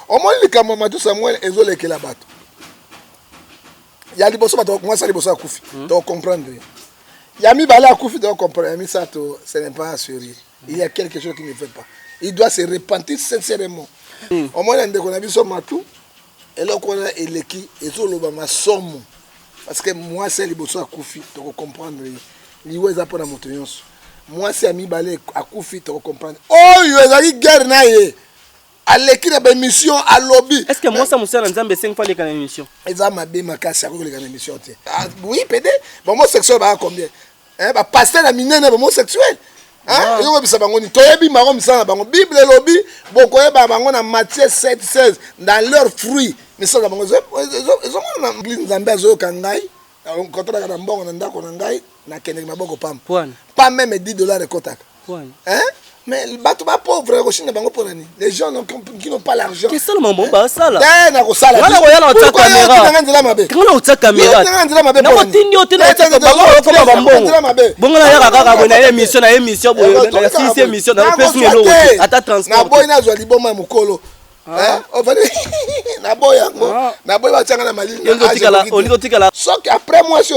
Au moins les camarades tout Samuel ezoleke la bato. Il y a liboso bato moi ça liboso akufi. Tu comprendre. Il y a mis bala akufi tu comprendre. Il y a mis ça ce n'est pas assuré. Il y a quelque chose qui ne fait pas. Il doit se repentir sincèrement. Au moins on a vu son matou et là on a eleki ezoloba masomo parce que moi c'est liboso akufi tu comprendre. Liwe za pona moto nyonso. Moi c'est ami balé akufi tu comprendre. Oh yo ezali guerre na ye. À l'équipe de l'émission à lobby. Est-ce que moi ça me sert en Zambie 5 fois les canaux émission? Et ça m'a bien marqué à les canaux émission. Oui, peut-être. Bon, homosexuel, bah combien? Hein, bah pasteur la minée, bah homosexuel. Hein? Yo bisa bangoni. Toyebi marom ça bango. Bible lobby. Bon koye bah bango na Matthieu 7:16 dans leurs fruits. Mais ça bango. Ils ont na église Zambie azo kangai. Quand on a na mbongo na ndako na ngai na kende maboko pam. Pas même $10 de kotaka. Hein? Mais les bateaux pauvres, les gens qui n'ont pas l'argent. Qu'est-ce que c'est le moment ça là? Pourquoi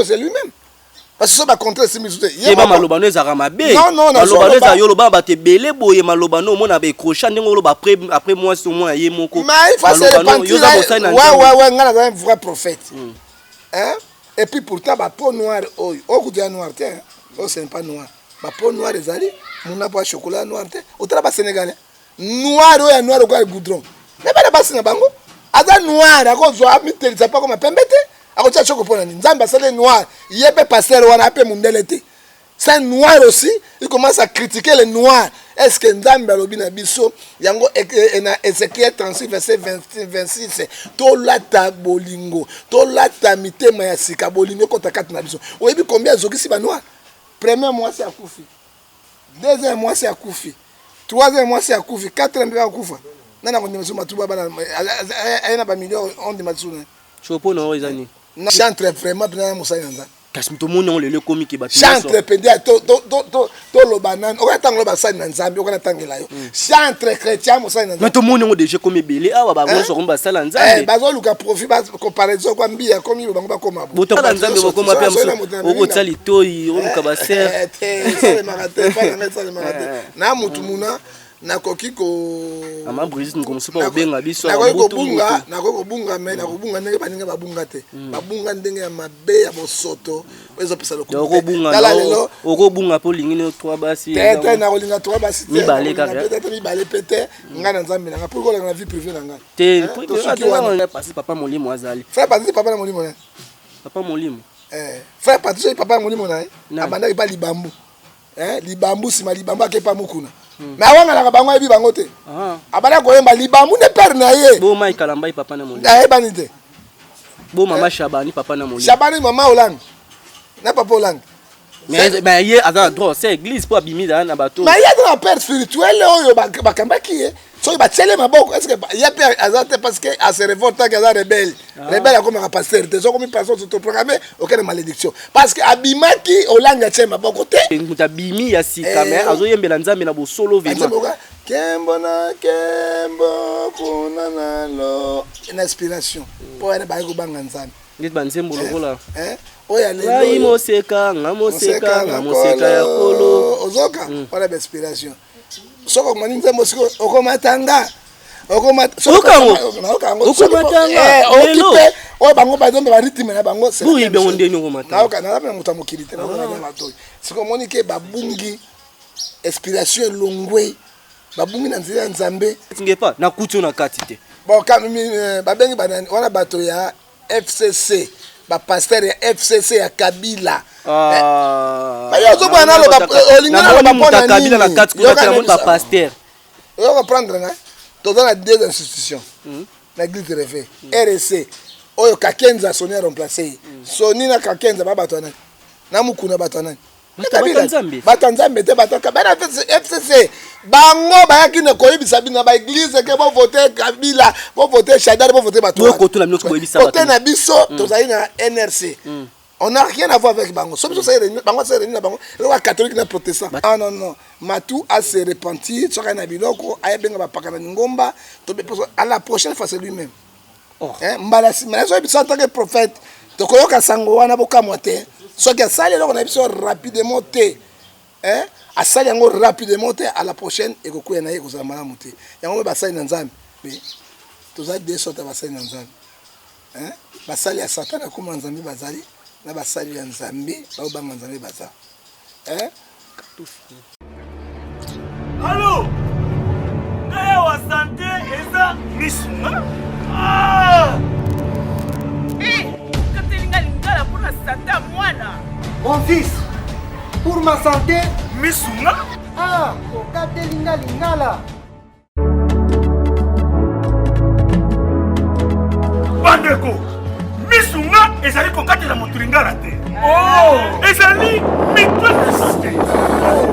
c'est lui-même. Parce que ça va contrer ces musiques. Il y a malobano ezaramabe. Non, malobano ezayoloba ba te belé boye malobano mona be crochet ndengolo ba après moi sur moi yé moko. Mais il faut se repentir. Ouais, ngana un vrai prophète. Hein? Et puis pourtant ba peau noire au goût noir tiens. Oh c'est pas noir. Ba peau noire ezali, mona pas chocolat noir tiens. Au tra ba sénégalais. Noir ou noir au goudron. Mais pas ba na bango. Ada noir ako zo amité ça pas comme pembete. Akotia choko pona ni nzamba sale noir yebe passer wana ape mundelete c'est noir aussi il commence à critiquer les noirs est-ce que nzamba lobi na biso yango na Ézéchiel 36 verset 26 to lata bolingo to lata mitema ya sika bolingo kota kati na biso oyebi combien zokisi ba noir premier mois c'est akufi deuxième mois c'est akufi troisième mois c'est akufi quatrième mois akufa nana ko ndimso matuba bana ayena ba million on de matsuna chopo na ozani chantre vraiment bien musayanza kasi mto moni on le comique ba chantre pendia to lo banane o katanga lo basani na nzambe o kana tangela yo chantre chrétien musayanza mais to moni on déjà comme belé awa ba go so komba sala nzambe bazo luka profit ba comparaison kwa mbia comme yo bango ba koma bo to nzambe bo koma pe o go tsali toyi o luka ba ser c'est marate pas na mutu muna na kokiko ama Brigitte ngomo sopa obenga biso na kokobunga mais na kobunga ndenge baninga babunga te babunga ndenge ya mabe ya bosoto ezo pesa lokoko okobunga lelo okobunga po lingine 3 basi tete na kolinga 3 basi te mibale kaka peut-être mibale pete ngana nzambe na pour kolinga na vie privée na ngai te pour passer papa molimo azali frère passer papa na molimo na papa molimo frère passer papa na molimo na abandaki pa libambu libambu sima libambu akepa mukuna mais awanga na bango ebi bango te abana koyemba libambu ne père na ye bo mai kalamba papa na molimo ayebani te bo mama Shabani papa na molimo Shabani mama Olang na papa Olang mais ye azana droit c'est église pour abimida na bato mais ya dans père spirituel oyo bakamba ki ye so ba tele maboko est-ce que ya père azate parce que a se révolte que za rebelle comme un pasteur te so comme personne se programmer aucune malédiction parce que abimaki Olang tche maboko te mutabimi ya sika mais azoyembela nzambe na bo solo vema kembo na kembo kuna nalo une inspiration pour aller ba ko banga nzambe ngit banzembo lokola oya lelo imoseka ngamoseka ya kolo ozoka para inspiration soko mani nzembo siko okomatanga okipe oyo bango bazombe ba rythme na bango c'est oui bien ondeni okomatanga na na muta mokilite na na to siko moni ke babungi inspiration longwe babungi na nzira nzambe tingepa na kutu na kati te bon kami babengi banani wana bato ya FCC ba pasteur ya FCC ya Kabila yo zo bana lo olingana lo bapona ni Kabila na kati ko ta mon ba pasteur yo comprendre nga to dans la deux institutions na église réveil RC oyo Kakenza Soni remplacer Soni na Kakenza ba bato na mukuna bato nani Batanzambe te batoka bana FCC bango bayaki ne koyebisa bina ba église ke bo voter Kabila bo voter Shadari bo voter bato ko to na minoko koyebisa bato na biso tozali na NRC On n'a rien à voir avec Bango. Sauf que c'est Bango, c'est Bango. Le catholique et protestant. Ah non, non. Matou a se repenti. Tu as un abiloko. A bien va pas ngomba. À la prochaine fois, c'est lui-même. Mbalasi, mais en tant que prophète, donc on a sango wana boka moté. Soit que ça, on a besoin rapidement té. À ça, il y a rapidement té. À la prochaine, et que quoi, il y a que mala moté. Il y a un bassin dans Zam. Mais tous les deux sortes de bassin dans Zam. Basali à Satan, comme en Zambie basali. Na basali ya Nzambe ba banga Nzambe baza Allô kaya wa santé eza misuma katelinga lingala pour la santé à mwana mon fils pour ma santé misuma katelinga lingala bandeko misunga ezali kokatela motu lingala te ezali mitwe de santé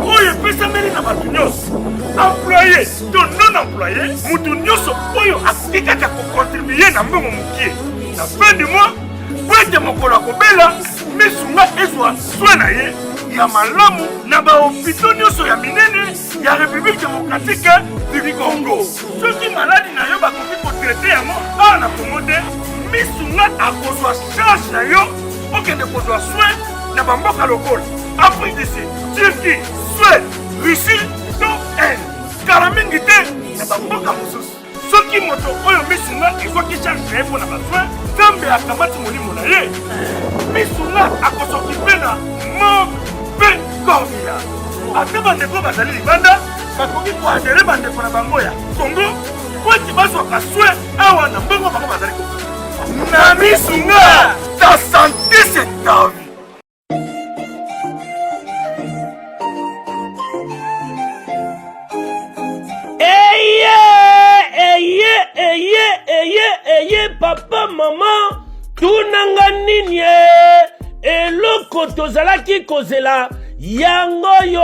oyo epesameli na bato nyonso employé to non employé motu nyonso oyo akoki kaka kocontribue na mbongo mokie na fin du mois po ete mokolo akobela misunga ezwa swe na ye ya malamu na bahopito nyonso ya minene ya république démocratique du Congo soki maladi na yo bakoki kotraite yango awa na Congo te misunga akozwa charge na yo okende kozwa soin na bamboka lokola Afrique du Sud, Turquie, Suède, Russie to Inde kala mingi te na bamboka mosusu soki moto oyo misunga ezwaki charge na ye mpo na basoin nzambe akamati molimo na ye misunga akosokipe na mpe kordia ate bandeko bazali libanda bakoki koadere bandeko na bango ya Congo po ete bazwaka soin awa na mbongo bango bazali kokoa Nami Sunga, ta santé c'est ta vie. Papa, maman, tunanga nini eloko tozalaki kozela yango yo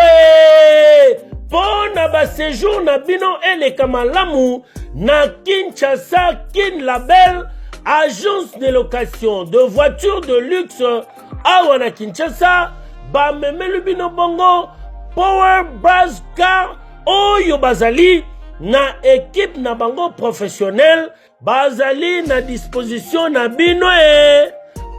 pona ba séjour na bino eleka malamu na Kinshasa Kin Label agence de location de voitures de luxe awana Kinshasa ba memelu bino bongo Power Buzz Car oyo bazali na équipe na bango professionnel bazali na disposition na bino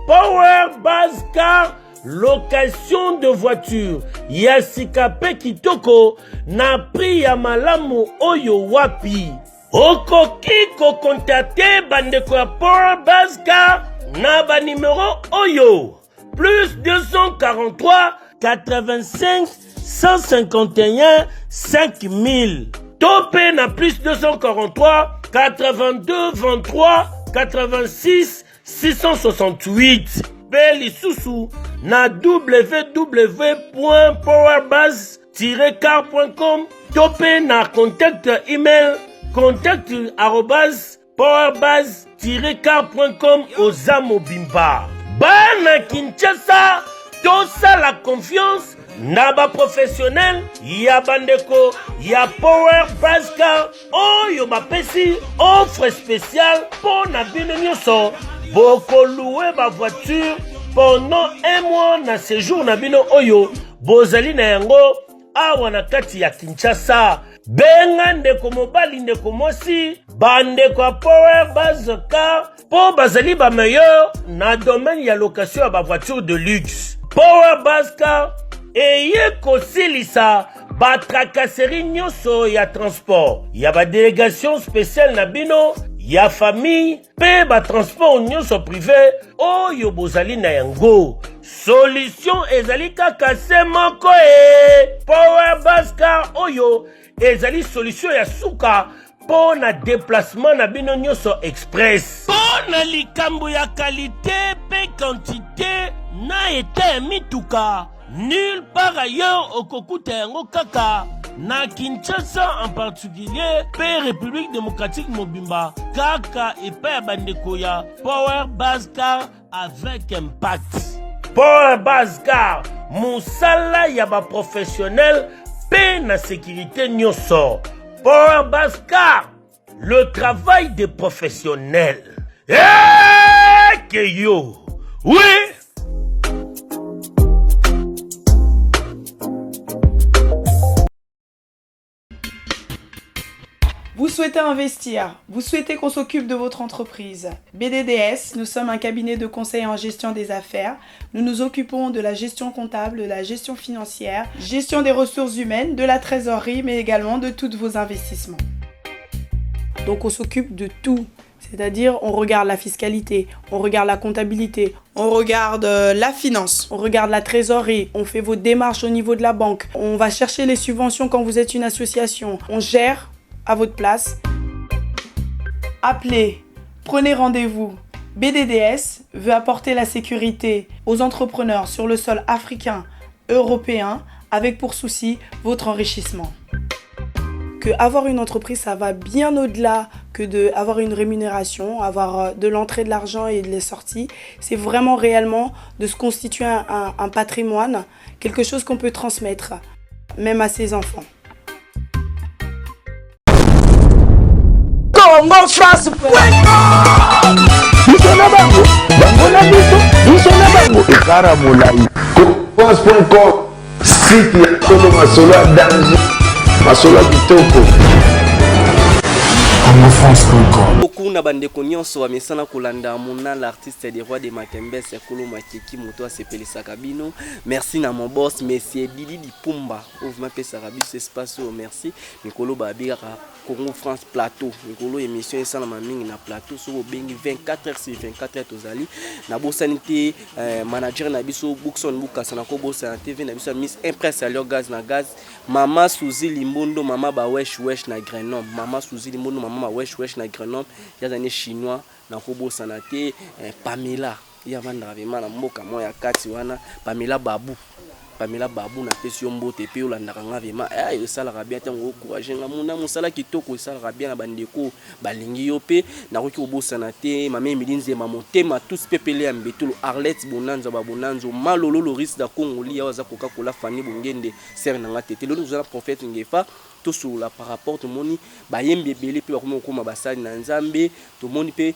Power Buzz Car location de voiture ya sikape kitoko na prix ya malamu oyo wapi okoki kokontate bandeko ya Power Buzz Car na ba numéro oyo plus 243 85 151 5000 topé na plus 243 82 23 86 668 Beli Soussou na www.powerbuzz-car.com topé na contact email contact@powerbuzz-car.com Ozamo Bimba. Bana Kinshasa, tosa la confiance na ba professionnel ya bandeko ya Power Buzz Car oyo bapesi offre spéciale pour na bino nyonso boko louer ba voiture pendant un mois na séjour na bino oyo bozali na yango awa na kati ya Kinshasa. Benga ndeko mobali ndeko mosi bandeko ya Power Buzz Car po bazali ba meilleur na domaine ya location ya ba voiture de luxe. Power Buzz Car eye kosilisa ba tracasserie nyonso ya transport ya ba délégation spéciale na bino ya famille pe ba transport nyonso privé oyo bozali na yango. Solution ezali kaka se moko Power Buzz Car oyo ezali solution ya suka po na déplacement na bino nyonso express po na likambo ya qualité pe quantité na eta mituka nulle part ailleurs okokuta yango kaka na Kinshasa en particulier pe République démocratique mobimba kaka epai ya bandeko ya Power Buzz Car avec impact. Power Buzz Car musala ya ba professionnel pe na sécurité nyonso. Power Buzz Car, le travail des professionnels. Que yo, oui. souhaitez investir, vous souhaitez qu'on s'occupe de votre entreprise. BDDS, nous sommes un cabinet de conseil en gestion des affaires. Nous nous occupons de la gestion comptable, de la gestion financière, gestion des ressources humaines, de la trésorerie, mais également de tous vos investissements. Donc on s'occupe de tout. C'est-à-dire, on regarde la fiscalité, on regarde la comptabilité, on regarde la finance, on regarde la trésorerie, on fait vos démarches au niveau de la banque, on va chercher les subventions quand vous êtes une association, on gère à votre place. Appelez, prenez rendez-vous. BDDS veut apporter la sécurité aux entrepreneurs sur le sol africain, européen, avec pour souci votre enrichissement. Que avoir une entreprise, ça va bien au-delà que d'avoir une rémunération, avoir de l'entrée de l'argent et de les sorties. C'est vraiment réellement de se constituer un patrimoine, quelque chose qu'on peut transmettre, même à ses enfants. Congo France. Site ya Tolo Masolo ya danger. Masolo ya kitoko. Congo France Congo. Beaucoup na bandeko nyonso wamesana kolanda mona l'artiste des rois de Makembe Sekolo Makiki moto asepelisa kabino. Merci na mon boss monsieur Didi Dipumba. Ouvma pesa rabis espace merci. Nikolo babira Congo France Plateau. Nikolo émission esana mamingi na plateau so bengi 24h sur 24h tozali. Na bosanité manager na biso Bookson Bukasa na ko bossa na TV na biso Miss Impress alio gaz na gaz. Mama Suzy Limbondo mama ba wesh na Grenoble. Mama Suzy Limbondo mama wesh na Grenoble. Ya zane chinois na ko bossa na te Pamela. Ya vandra vraiment na mboka moya kati wana Pamela Babu na pesi mbote pe olandaka nga vraiment esala rabia tango encourager nga muna musala kitoko esala rabia na bandeko balingi yo pe na koki obosana te mame milinze mamotema tous pepele ya mbetulu Arlette Bonanza babonanzo malolo Loris da Congoli ya waza koka kola fani bongende ser na nga tete lolo zala prophète ngefa to sur la par rapport to moni bayembe belé pe bakoma koma basali na nzambe to moni pe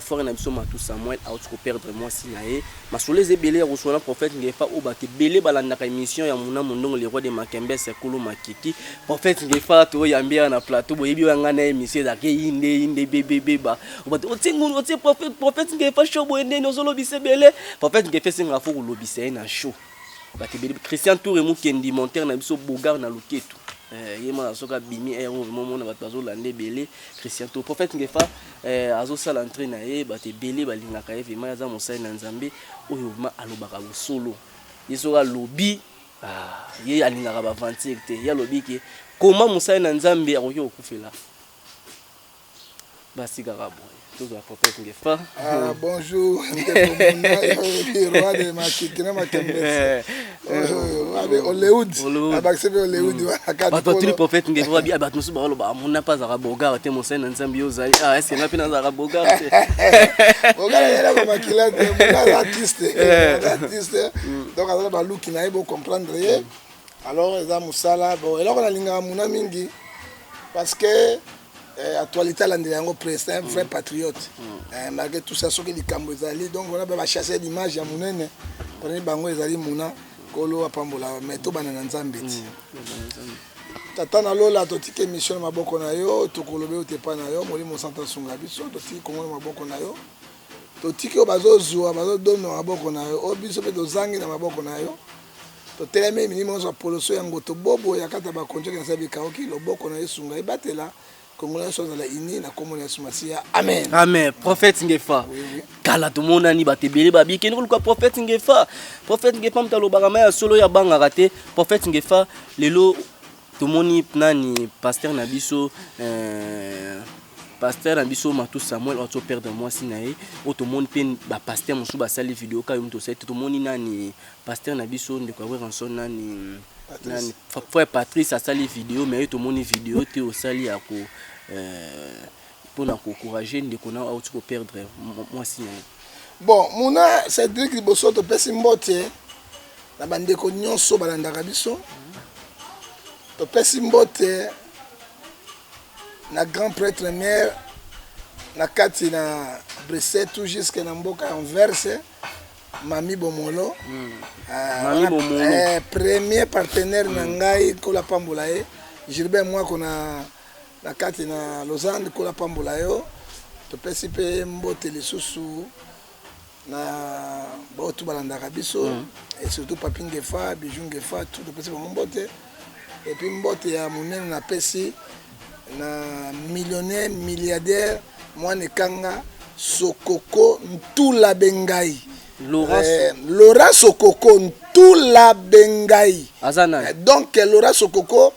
fort na biso Matou Samuel out ko perdre moi sinae masoleze belé reçoit prophète ngefa o bate belé balanda émission ya muna mondongo les rois de Makembe Sekolo Makiki prophète ngefa to yambia na plateau boyebi wanga na émission da ke inde bébé ba o bate o tingu o ti prophète ngefa show boyende no zolo bise belé prophète ngefa singa fo ko lobise na show bate belé Christian Touré mukendi monter na biso Bogar na Luketu yema soka bimi moment na bato lande belé Christian to prophète ngefa azo sala entraîne na ye bate belé balingaka ye vraiment yaza mosai na nzambe oyo ma alobaka solo yesoka lobi ye alingaka ba vantir te ya lobi ke comment mosai na nzambe akoki okufela basika rabo tout la prophète ngefa bonjour le roi de Makiki na Makembe Hollywood abakisebe Hollywood bato tri prophète ngefa bi abat musu ba loba mona pas za Bogar te mosai na nzambe ozali est-ce que na pina za Bogar te Bogar era ba makila te artiste donc azala ba look na ebo comprendre alors eza musala bon eloko na linga muna mingi parce que actualité la ndelango presse un vrai patriote malgré tout ça soki likambo ezali donc on a ba chasser l'image ya munene prenez bango ezali muna kolo apambola mais to bana nzambe ti tata na lola totike émission maboko na yo tokolobe otepa na yo molimo santa sunga biso totike kongo maboko na yo totike obazo zuwa bazo dono maboko na yo obiso pe dozangi na maboko na yo toteleme minimo so poloso yango to bobo yakata ba konjoka na sabi kaoki loboko na yesunga ibatela Congolais sont dans la ini na komona sumasia amen amen prophète ngefa kala to mona ni batebele babi ke ko prophète ngefa mtalo bagama ya solo ya banga raté prophète ngefa lelo to moni nani pasteur na biso Matou Samuel auto perdre moi sinae auto moni pen ba pasteur musu ba sali vidéo ka yum to set to moni nani pasteur na biso ndeko ranson nani frère Patrice a sali vidéo mais tout mon vidéo te au sali à pour encourager ndeko na auto ko perdre moi sinae bon mona Cédric Liboso to pesi mbote na bandeko nyonso balandaka biso to pesi mbote na grand prêtre mère na kati na Bresset tout jusqu'à na mboka Anvers Mami Bomolo premier partenaire na ngai ko la pambola Gilbert moi qu'on a na kati na Lausanne kola pambola yo topesi pe mbote lisusu na botu balandaka biso et surtout Papi Ngefa Bijou Ngefa tout topesi bango mbote et puis mbote ya monene na pesi na millionnaire milliardaire mwana kanga Sokoko Ntula Bengai Laurent Sokoko Ntula Bengai Azana donc Laurent Sokoko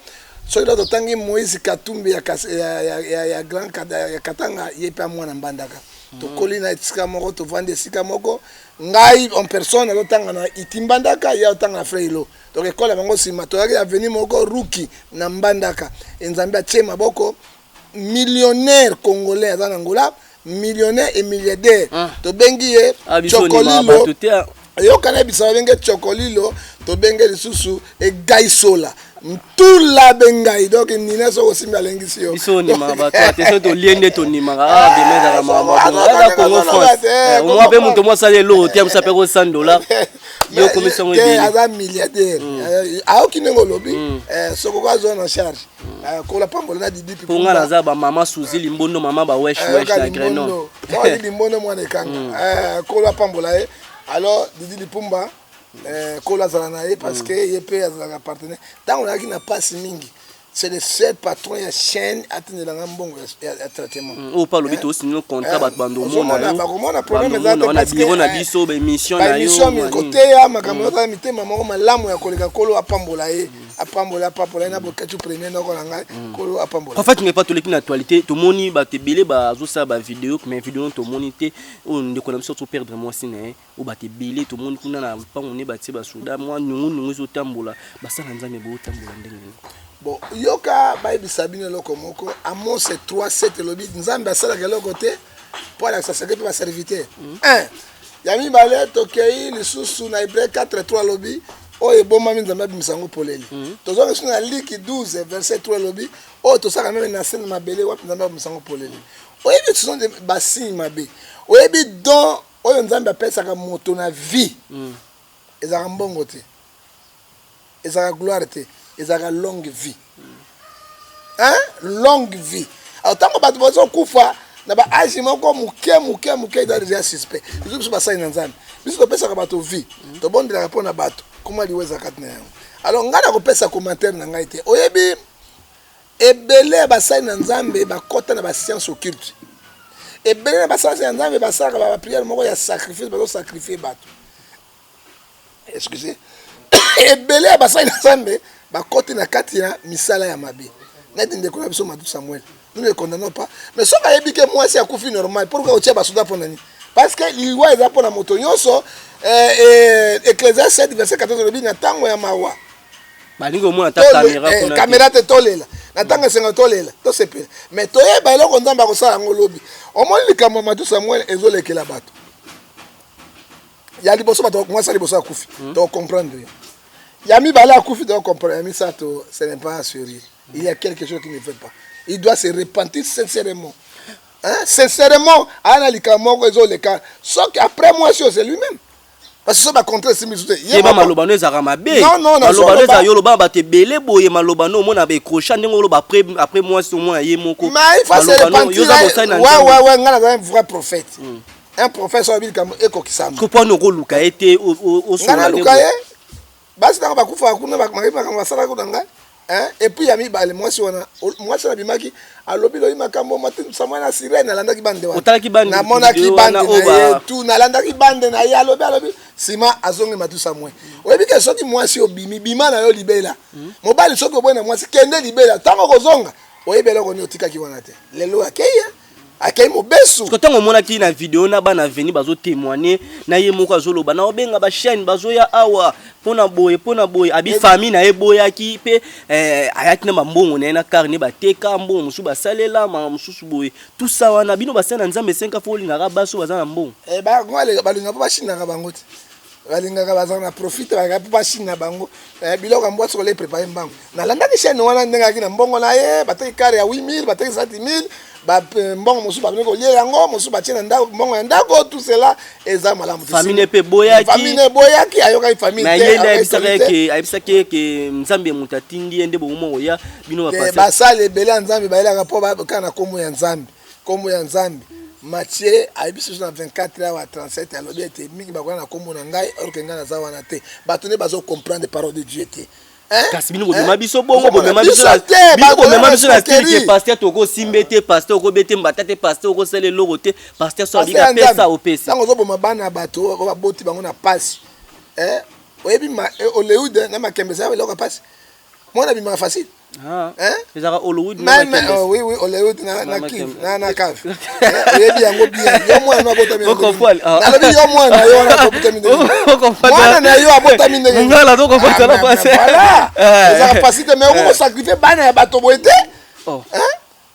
so ilo totangi Moïse Katumbi ya grand ya Katanga yepa mwana mbandaka tokoli na esika moko tovandi esika moko ngai en personne alotanga na itimbandaka ya otanga na Freilo donc ekola bango sima toyaki avenue moko Ruki na mbandaka enzambe atie maboko millionnaire congolais dans Angola millionnaire et milliardaire to bengi ye Chokolilo yo kana bisa bengi Chokolilo to bengi lisusu e Gaisola Ntula Bengai donc nina so aussi malengisi yo biso ni mabato attention to liende to ni mara de meza la mabato Congo France on va pe muto mo sale lo te amsa pe ko $100 yo commission ngibili aza milliardaire aoki nengo lobi soko kwa zone en charge ko la pambola na Didi pour nga za ba mama Suzy Limbondo mama ba wesh na Grenon ko Limbondo mwana kanga ko la pambola alors Didi Lipumba kola zalana parce que yepé azala partenaire tant on a qui n'a pas si mingi c'est le seul patron ya chaîne atteindre la mbongo ya traitement o pa lobi to signer contrat bat bando mona na problème ezate parce que on a biso ba émission na yo émission mi côté ya makambo ta mitema moko malamu ya koleka kolo apambola apambola papola na bokatu premier na kolanga kolo apambola en fait n'est pas tout l'équipe actualité tout moni ba te belé ba zo sa ba vidéo mais vidéo to monité on de connait surtout perdre moi siné ou ba te belé tout monde kuna na pa on est bâti ba souda moi nungu zo tambola ba sa nzambe bo tambola ndenge. Bon, yoka baïbi sabine loko moko amo c'est 3-7 lobby nzambe asala kelo côté pour la sacerdoce pour serviteur. 1 yami balé tokei lisusu na Hébreu 4:3 lobby o eboma nzambe bimisango poleli. Tozo ke na Luc 12 verset 3 lobby o to saka même na scène mabele wa nzambe bimisango poleli. O yebi ce sont des bassins mabe. O yebi don o nzambe apesa ka moto na vie. Ezaka mbongo te. Ezaka gloire te. Ils ont une longue vie. Hein? Longue vie. Alors, tant que tu vas kufa, na ba ajima ko muke dans les suspect. Ils sont pas ça inanzana. Biso ko pesa ka bato vie. To bon de la répondre na bato. Comment liweza katna yango. Alors ngana ko pesa commentaire na ngai te. Oyebi ebele ba sa inanzambe ba kota na ba science occulte. Ebele ba sa inanzambe ba sa ba prière moko ya sacrifice ba sacrifier bato. Excusez. Ebele ba sa inanzambe ba côté na kati ya misala ya mabe na dinde ko biso Matu Samuel nous ne condamnons pas mais so ka yebi ke moi c'est akufi normal pourquoi o tia ba souda ponani parce que liwa eza pona moto nyonso Ecclésiaste 7 verset 14 le bi na tango ya mawa balingo mona ta caméra kuna caméra te tolela na tango senga tolela to sepela mais to yeba eloko nzamba ko sala ngo lobi o moni likambo Matu Samuel ezolekela bato ya liboso bato moi ça liboso akufi to comprendre. Yami Bala a couffé donc comprendre. Yami Sato, ce n'est pas assuré. Il y a quelque chose qui ne fait pas. Il doit se repentir sincèrement. Hein? Sincèrement, Analika Moko et Zoleka. Sauf qu'après moi, c'est lui-même. Parce que ça va contrer ces mesures. Il y a malobano ezaramabe. Non, non, non. Malobano ezayoloba ba te belé boye malobano mona be crochet ndenge loba après moi sur moi yé moko. Mais il faut se repentir. Ouais, ngana un vrai prophète. Un prophète sur la Bible comme Eko Kisama. Pourquoi nous luka été au ngana lukaye. Basi na ba kufa kuna ba makipa kama sala ko danga et puis yami ba le mwasi na bimaki alobi lo makambo Matu Samuel na sirene alandaki bande wa na mona ki bande na tout na alandaki bande na ya alobi sima azongi Matu Samuel oyebi ke soki mwasi obimi bima na yo libela mobali soki obona mwasi kende libela tango kozonga oyebi eloko ni otikaki wana te lelo akeya akei mobesu kotango mona ki na vidéo na bana veni bazo témoigner na ye moko azoloba na obenga ba chaîne bazo ya awa pona boye abi famille na eboya ki pe ayaki na mbongo na carnet ba teka mbongo musu ba salela ma musu boye tout ça wana bino ba sena nzambe 5 foli na rabaso baza na mbongo ba ngale balinga pa chine na bango te balinga ka baza na profite ba pa chine na bango biloko mbwa so le préparer mbango na landa ni chaîne wana ndenga ki na mbongo na ye bataki kare ya 8000 bataki 70000 mbongo mosusu babini kolia yango mosusu batie na ndako mbongo ya ndako tout cela eza malamu famille pe boyaki famille boyaki ayoka famille na yenda ayebisaki ke nzambe moto atindi ende bomo oya bino bapasa basala ebele ya nzambe bayelaka mpo bakana na kombo ya nzambe Mathieu ayebiso na 24 awa 37 alobi ete mingi bakola na kombo na ngai oruke ngai naza wana te bato nde bazo comprendre parole de Dieu te kasi bino bomema biso bongo bomema biso na style ke pasteur toko simbe te pasteur oko bete mbata te pasteur oko sele logo te pasteur so abika pesa opesi tango zo boma bana bato baboti bango na passe oyebi Hollywood na makembeza ya loka passe mona bima facile ezaka Hollywood oui Hollywood na cave oyebi yango bien yo mwana abotami nalobi yo mwana yo na abotami mwana na yo abotami ndenge ngala to komfort la passe voilà ezaka facile mais on sacrifier bana ya bato boete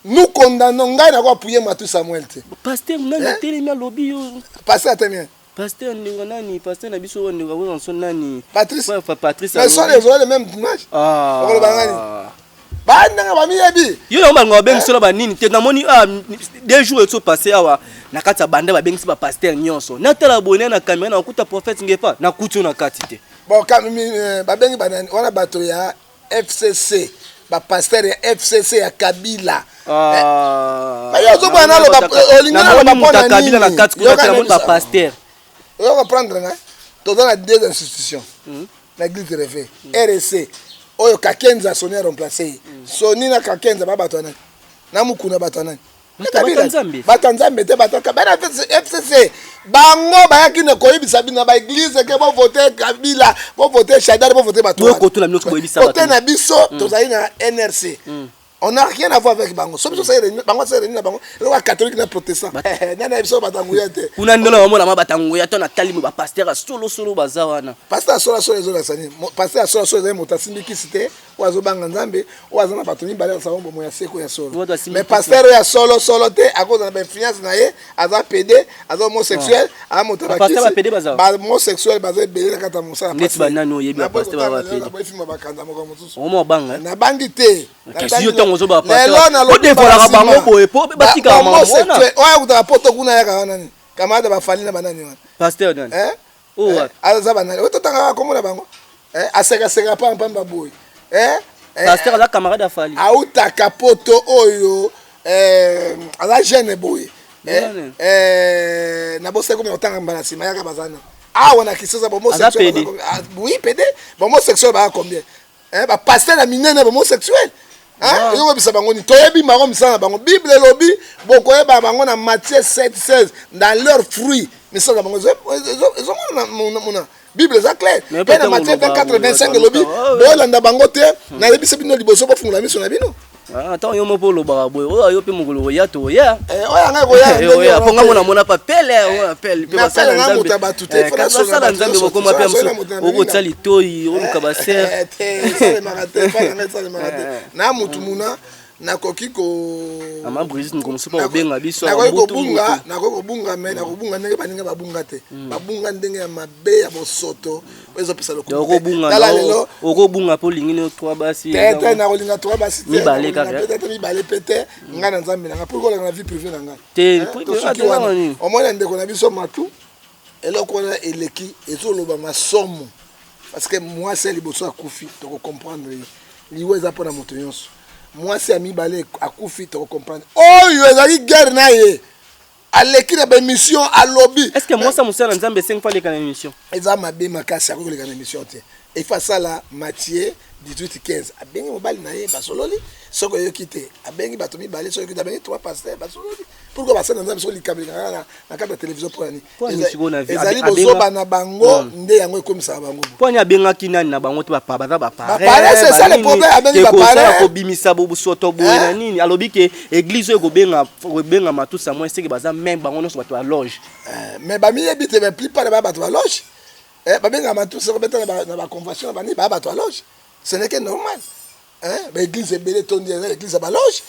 nous condamnons ngai na ko appuyer Matu Samuel te pasteur nanga telemi alobi yo pasteur atemien pasteur ndinga nani pasteur na biso ndinga bo son nani Patrice mais sont les mêmes images okolo bangani bana ba miyebi yo na bango bengi solo ba nini te namoni 2 jours eto passé awa na kati ya banda ba bengi ba pasteur nyonso na tala bonne na caméra na kuta prophète ngepa na kutu na kati te bon quand ba bengi banani wana bato ya FCC ba pasteur ya FCC ya Kabila yo zo bana lo ba olingana lo ba Kabila na kati kuta na ba pasteur yo va prendre nga to dans la deux institutions l'église de Réveil RC oyo Kakenza sonné remplacé soni na Kakenza ba bato nani na mukuna bato nani batanzambe te bataka bana FCC bango bayaki na koyebisa bina ba église ke bo voter Kabila bo voter Shadari bo voter bato ko to na minoko koyebisa bato voter na biso tozali na NRC. On n'a rien à voir avec Bango. Sauf que c'est Bango, le catholique et protestant. Nana biso batanguyate. Kuna ndola wamona mabatanguyate na talimu ba pasteur solo bazawana. Pasteur solo les autres sani. Pasteur solo les motasindi kisite wazo banga nzambe wazo na batoni balé sa bombo ya seko ya solo. Mais pasteur ya solo te à cause de la influence na ye, aza PD, aza homosexuel, a motabaki. Pasteur ba PD baza. Ba homosexuel baza belé kata mosala. Net banano yebi pasteur ba PD. Ba filma bakanda moko mosusu. Omo banga. Na bangi te. Ozo pasteur devola bango boye po batika mama mona oya kuta poto kuna ya kana nani kamada bafali na banani wana pasteur nani oh aza banani ototanga komona bango aseka pamba boye pasteur la camarade afali autaka poto oyo ala jeune boye na bose comme otanga mbala sima yaka bazana wana kisasa homosexuel oui PD homosexuel ba combien ba pasteur na minene homosexuel yo bisa bango ni toyebi bango misana bango Bible lobi bokoyeba bango na Matthieu 7:16 dans leurs fruits misana bango zo mona Bible za clair et na Matthieu 24:25 lobi bolanda bango te na lebisa bino liboso bo fungula miso na bino attends yo mopo lo baraboy yo pe mongolo ya to ya oya nga ko ya ponga mona pa pele on pele pe basala nzambe fona basala nzambe bokoma pe mso oko tsali toyi oluka baser na mutu muna nakoki ko ama Brigitte ngomsupa obenga biso na ko bunga me na ko bunga ndenge baninga babunga te babunga ndenge ya mabe ya bosoto ezo pesa lokoko oko bunga po lingine 3 basi tete na kolinga 3 basi mi balé kaka peut-être mi balé pete ngana nzambe na pour ko la vie privée na nga te au moins ndeko na biso matu eloko na eleki ezoloba masomo parce que moi c'est liboso akufi to comprendre liwe za pona moto nyonso moi c'est ami balé akufi to comprendre oyo ezali guerre na ye aleki na émission à lobby est-ce que moi ça musala nzambe 5 fois les kana émission eza mabe makasi akoko les kana émission te et face à la Matthieu 18:15 abengi mobali na ye basololi soko yo kité abengi bato mi balé soko abengi 3 pasteurs basololi pourquoi basana nzambe soko likabeli na kata télévision pour ani ezali bozoba na bango nde yango ekomisa bango poni abenga kinani na bango te ba baza ba pare c'est ça le problème abengi ba pare ko bimisa bobu soto boye na nini alobi ke église ko benga Matu Samuel seke baza même bango no so bato ba loge mais ba mi ebite mais plus pas ba bato ba loge ba benga Matu Samuel betana na ba convention ba ni ba bato ba loge ce n'est que normal ba église ebele tondi l'église ba loge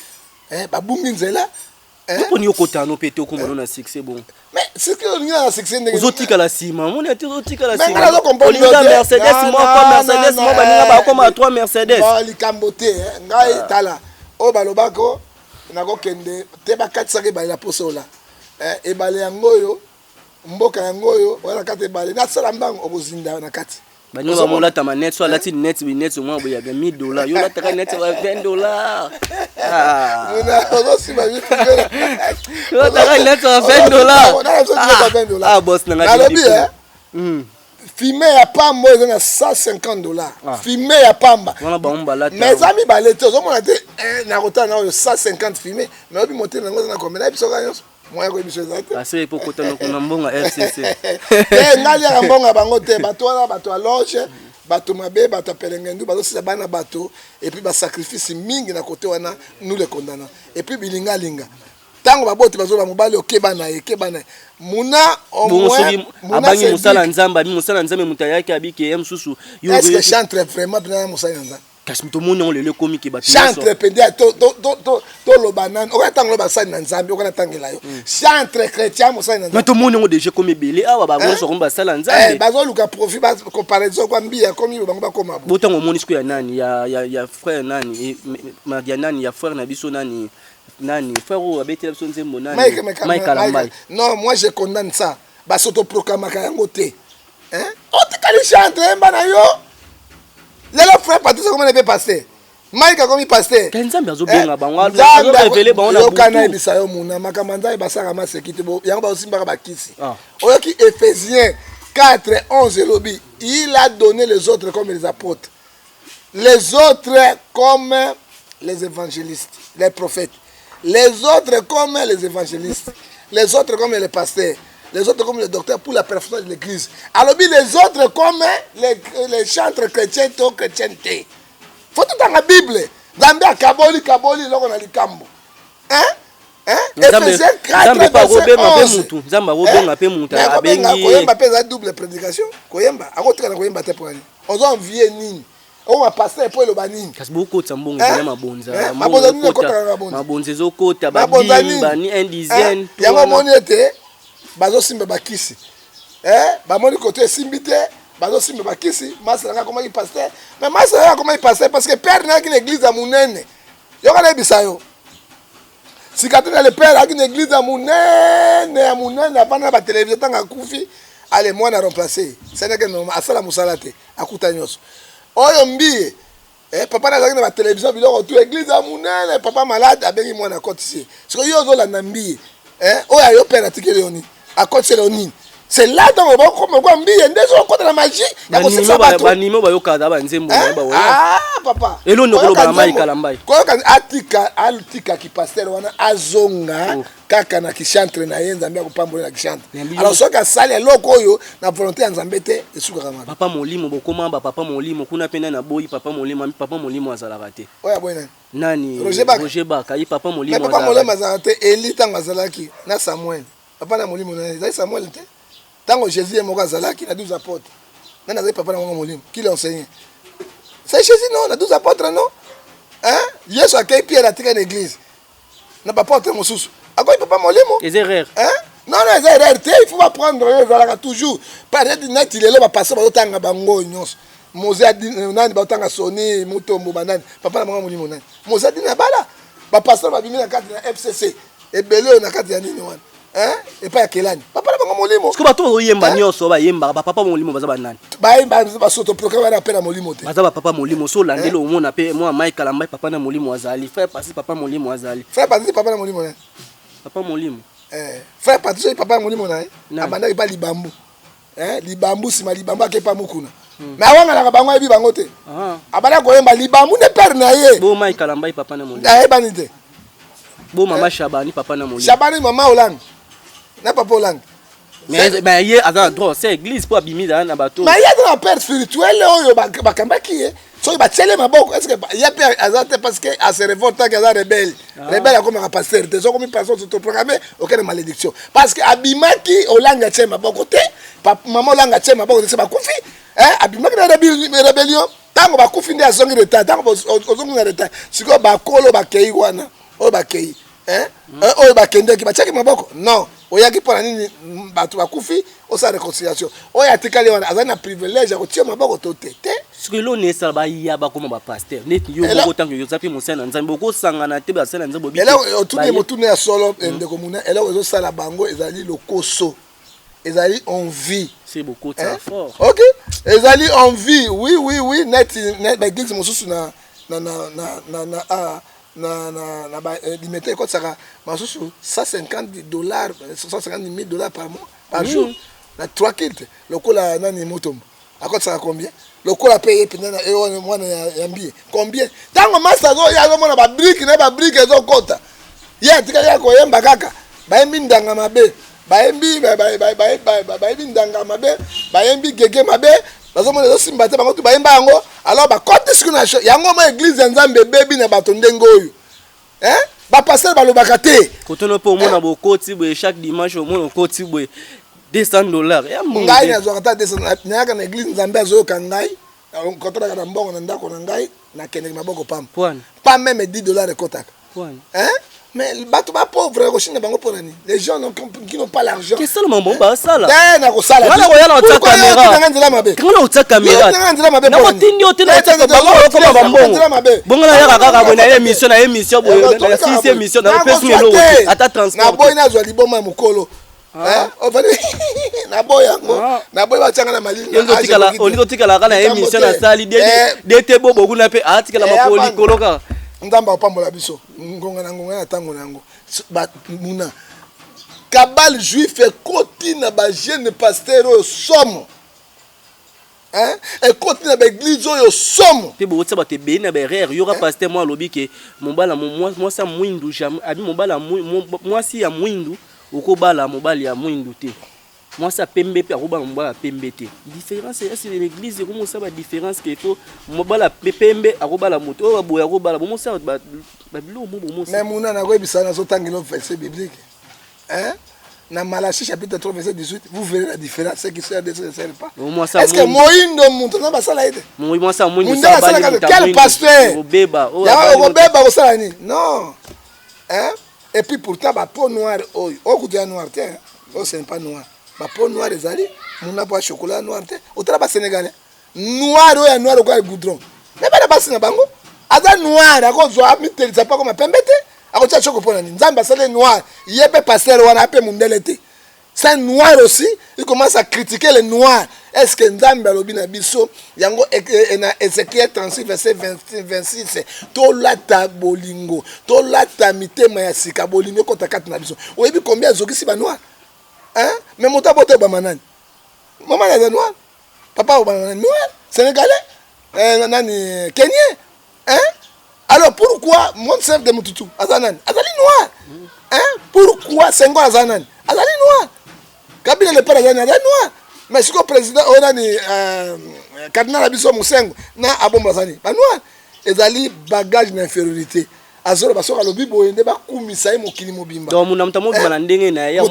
ba bungi nzela pour nous kotano pété au combo na succès bon mais c'est que on a succès ndenge ozotika la sima on est ozotika la sima on a Mercedes moi baninga ba comme 3 Mercedes ba likambote ngai tala o balobako nakokende te bakatisaka ebale na poso ola ebale yango oyo mboka yango oyo wana kati ebale nasala mbango okozinda na kati banyo bamolata manet so alati net binet mwa boya $1000 yo lataka net $20 ozosima yo lataka net $20 ah boss nanga nalobi fumer ya pamba oyo eza na $150 fumer ya pamba mais ami balete ozomona te nakotala na oyo 150 fumer mais obi mote nango eza na combien na biso nyonso moya koyebiso eza te ase epokota kuna mbonga RCC ngali ya mbonga bango te bato wana bato ya loge bato mabe bato ya pelengendu bazosisa bana bato et puis basacrifice mingi na kote wana nous les condamnons et puis bilingalinga tango baboti bazoba mobali okebana ekebana muna au moins abangi musala nzamba bi musala nzambe mutayaki abiki ya msusu est-ce que chantre vraiment bien musala nzamba kasi mto moni le comique ba chantre pendia to lo banane o tango lo basali na nzambe o kana tangela yo chantre chrétien musala nzamba mto moni ngo déjà comme belé awa ba bonso komba sala nzambe bazoluka profit ba comparaison kwa mbia komi bango bakoma botango moni siku ya nani ya frère nani madia nani ya frère na biso nani frère ou abeti la biso nzembo nani Mike Alambai. Non, moi je condamne ça ba s'autoproclamer yango te hein o te kali chantre mbana yo lelo frère Patrice comment il peut passer Mike comme il passer nzambe azobenga bango azo révéler bango na butu kana ebisa yo muna makamanda e basaka masekite bo yango ba osimbaka bakisi oyoki Éphésiens 4:11 lobi il a donné les autres comme les apôtres les autres comme les évangélistes les prophètes les autres comme les évangélistes les autres comme les pasteurs les autres comme les docteurs pour la perfection de l'église alors les autres comme les chantres chrétiens to chrétienté faut tout dans la Bible Zambia kaboli loko na likambo Éphésiens 4:11 Zamba robenga pe mutu abengi koyemba pe za double prédication koyemba akotika na koyemba te pour aller on va envier nini on va passer pour le banini kasi beaucoup de mbongo ya mabonza mabonza ezokota bani indizienne yango moni ete bazosimba bakisi bamoni côté simbite bazosimba bakisi masa nga comment il pasteur mais masa nga comment il pasteur parce que père na ki église à munene yo kana ebisa yo sikatuna le père a une église à munene apana ba télévision tanga kufi allez moi na remplacer c'est que non asala musalate akuta nyoso oyo mbi papa na zaki na télévision biloko tout église à munene papa malade abengi mwana kotisi siko yo zo la nambi oyo yo père atikeli oni akotisi oni c'est là donc on va comme quoi mbi ndezo ko na magie ya ko sesa bato banimo bayoka da banzembo ba ah papa elo ndoko ba Mike Alambai ko kan atika ki pasteur wana azonga kaka na kishantre na yenza mbia kupambola na kishantre alors soka sali loko oyo na volonté ya nzambe te esuka kama papa molimo bokoma ba papa molimo kuna pena na boyi papa molimo azalaka te oya boyena nani Roger Baka yi papa molimo azalaka papa molimo azalaka te Eli tanga azalaki na Samuel papa na molimo na zai Samuel te tango Jésus moko azalaki na 12 apôtres nana zai papa na molimo qui l'a enseigné c'est Jésus non na 12 apôtres non hein Yesu akei Pierre atika na église na papa te mosusu akoyi papa molimo les erreurs hein non les erreurs il faut pas prendre ezalaka toujours peut-être net il est là passer bazotanga bango nyonso Mozé nani bazotanga Sony Mutombo banani papa na molimo nani Mozé dina bala ba passer ba bimina kati na FCC ebele na kati ya nini wana et pas kelani papa na molimo parce que bato oyemba nyonso ba yemba papa molimo baza banani ba yemba ba soto proclamer na pena molimo te baza papa molimo so landelo omona pe moi Mike Alambai papa na molimo azali frère Patrice papa molimo azali frère Patrice papa na molimo nani papa molimo frère Patrice papa na molimo nani abanda ba libambu libambu sima libambu akepa mukuna mais awanga na bango ebi bango te abanda koyemba libambu ne père na ye bo Mike Alambai papa na molimo bani te bo mama Shabani papa na molimo Shabani mama Hollande na papa Hollande mais hier à droit c'est église pour abimi na bateau mais il y a un père spirituel oyo bakambaki so ba tele maboko est-ce que il y a père azate parce que à se révolte que za rebelle comme un pasteur des comme une personne se programmer aucune malédiction parce que abimaki Hollande tche maboko te maman Hollande tche maboko te ba kufi abimaki na rébellion tango ba kufi ndi azongi retard tango ozongi na retard siko ba kolo ba kei wana o ba kei oyo bakendeki batiaki maboko non oyaki mpona nini bato bakufi osa réconciliation oyo atikali wana azali na privilège ya kotia maboko to te ce que l'on est ça ba ya ba comme ba pasteur net yo ko tant que yo zapi monsana nzambe ko sangana te ba sala nzambe bi et là autour ya solo de communauté et là ozo sala bango ezali lokoso ezali envie c'est beaucoup très fort OK ezali envie oui net ba église mosusu na ba limité ko saka mosusu $150 $150,000 par jour na 3 kits lokola nani motombo akotaka combien lokola paye pinana e mwana ya mbie combien tango master zo ya zo mona ba brique ezo kota ye tika ya ko yemba kaka bayembi ndanga mabe bayembi bayembi ndanga mabe bayembi gege mabe bazo mona zo simba te bango tu bayemba yango alors ba kote sikuna yango ma église nzambe bebi na bato ndengo oyo ba passer balobaka te kotono po mona bokoti boye chaque dimanche au mona okoti boye $200 ya mbongo ngai na zwaka ta $200 nyaka na église nzambe azoyoka ngai kotaka na mbongo na ndako na ngai na kende maboko pam pas même $10 ekotaka mais bato ba pauvre ko shina bango ponani les gens qui n'ont pas l'argent que seulement bon ba sala na ko sala wala ko yana otaka caméra kana otaka caméra na ko tinyo te na otaka bango ko ba mbongo bongo na yaka kaka bona émission boye na 6 émission na pesu ngelo ata transport na boy na zwa liboma mukolo na boy yango na boy batanga na malini oliko tikala kana émission na sali dete bobo kuna pe atikala makoli koloka ndamba opambola biso ngonga na tango nango muna kabal juif ekoti na ba jeune pasteur oyo somo ekoti na ba église oyo somo pe bo tsaba te be na ba erreur yoka pasteur moi lobi ke mombala moi sa mwindu jamais abi mombala moi si ya mwindu okobala mobali ya mwindu te moi ça pembe pe akobala mobala pembe te différence c'est l'église comme ça ba différence que faut mobala pembe akobala moto o boya akobala bon ça ba bilo mo bon mais muna na ko bisana so tangelo verset biblique na Malachie chapitre 3 verset 18 vous verrez la différence ce qui sert de ce sert pas est-ce que moindo muntu na basala ide moi ça moindo ça bali quel pasteur obeba obeba ko sala ni non et puis pourtant ba peau noire okudia noir tiens ce n'est pas noir ba peau noire ezali muna po chocolat noir te otala ba sénégalais noir oya noir ko goudron mais ba basi na bango aza noir akozwa mitelisa pa ko mapembete akotia choko pona ni nzamba sale noir yebe pasteur wana pe mundele te c'est noir aussi il commence à critiquer les noirs est-ce que nzamba lobi na biso yango na Ézéchiel 36 verset 26 to lata bolingo to lata mitema ya sika bolingo kota kati na biso oyebi combien zokisi ba noir mais mon tabote ba manani maman est noir papa ba manani noir sénégalais nani kenyan alors pourquoi mon chef de Mututu azanani azali noir pourquoi Senghor azanani azali noir Kabila le père azanani azali noir mais siko président onani cardinal abiso Musengo na abomba azani ba noir ezali bagage d'infériorité azoro basoka lobi boyende bakumisa ye mokili mobimba donc muna mtamo bana ndenge na ya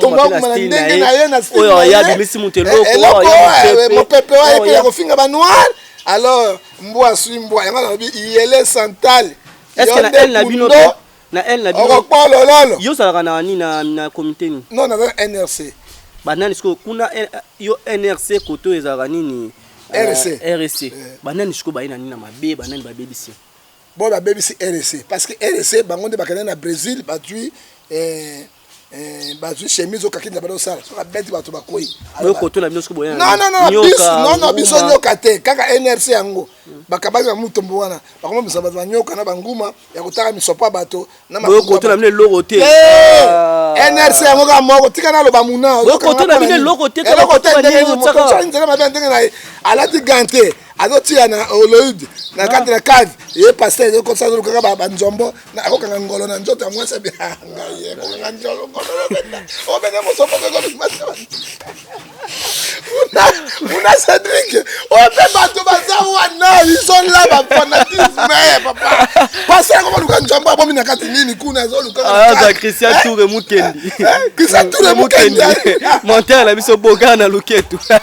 na oyo ya bimisi muteloko mo pepe wa pe ko finga ba noir alors mbwa sui mbwa yanga lobi yele santal est-ce que na elle na bino na elle na bino lolo yo sala kana ni na comité ni non na NRC banani siko kuna yo NRC koto ezaka nini RC banani siko baina nini na mabe banani babedisi bon ba BBC RC parce que RC bango de bakana na Brésil batui batui chemise okakina bado sala so la bête bato bakoi boyo koto na biso boya non biso nyoka te kaka NRC yango bakabanga mutombo wana bakoma misaba banyoka na banguma ya kotaka misopa bato na boyo koto na mine logo te NRC yango ka moko tika na lo bamuna boyo koto na mine logo te ka koto na nini tsaka ndenge mabe ndenge na alati gante azotia na oloid na kati na cave ye pasteur ko sa kaka ba nzombo na akokanga ngolo na nzoto amwa sabi ngaye ko nganga njolo ngolo o bene mo sopo ko masaba una Cédric o pe bato bazawa na ils sont là ba fanatisme papa pasteur ko luka nzombo abomi na kati nini kuna zo luka Christian Touré Mukendi Christian Touré Mukendi monter la biso boga na luketu c'est